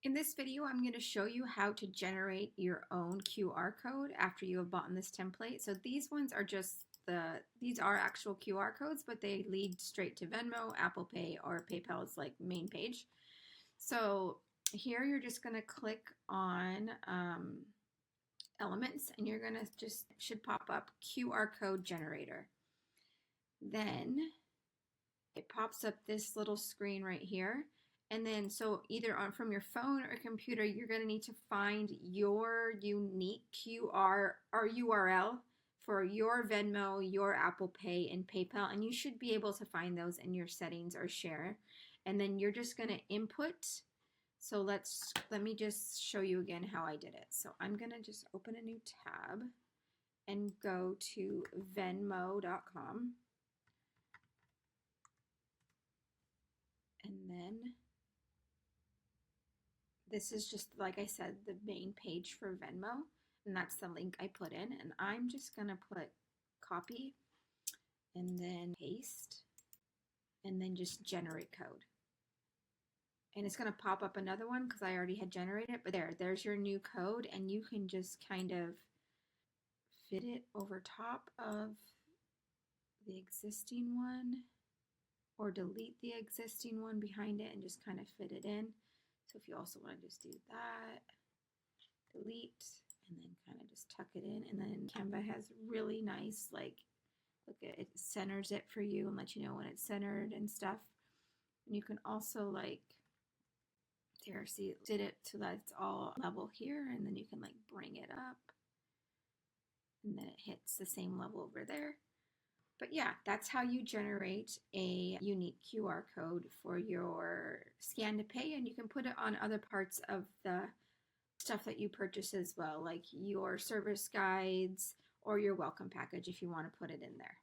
In this video, I'm going to show you how to generate your own QR code after you have bought this template. So these ones are just these are actual QR codes, but they lead straight to Venmo, Apple Pay, or PayPal's like main page. So here you're just going to click on elements and you're going to should pop up QR code generator. Then it pops up this little screen right here. And then, so either from your phone or computer, you're going to need to find your unique QR or URL for your Venmo, your Apple Pay, and PayPal. And you should be able to find those in your settings or share. And then you're just going to input. So let me just show you again how I did it. So I'm going to just open a new tab and go to venmo.com. And then this is just, like I said, the main page for Venmo, and that's the link I put in. And I'm just going to put copy and then paste and then just generate code. And it's going to pop up another one because I already had generated it, but there's your new code, and you can just kind of fit it over top of the existing one or delete the existing one behind it and just kind of fit it in. So if you also want to just do that, delete, and then kind of just tuck it in. And then Canva has really nice, like, look at it, centers it for you and let you know when it's centered and stuff. And you can also like, there, see, it did it so that it's all level here, and then you can like bring it up and then it hits the same level over there. But yeah, that's how you generate a unique QR code for your scan to pay, and you can put it on other parts of the stuff that you purchase as well, like your service guides or your welcome package if you want to put it in there.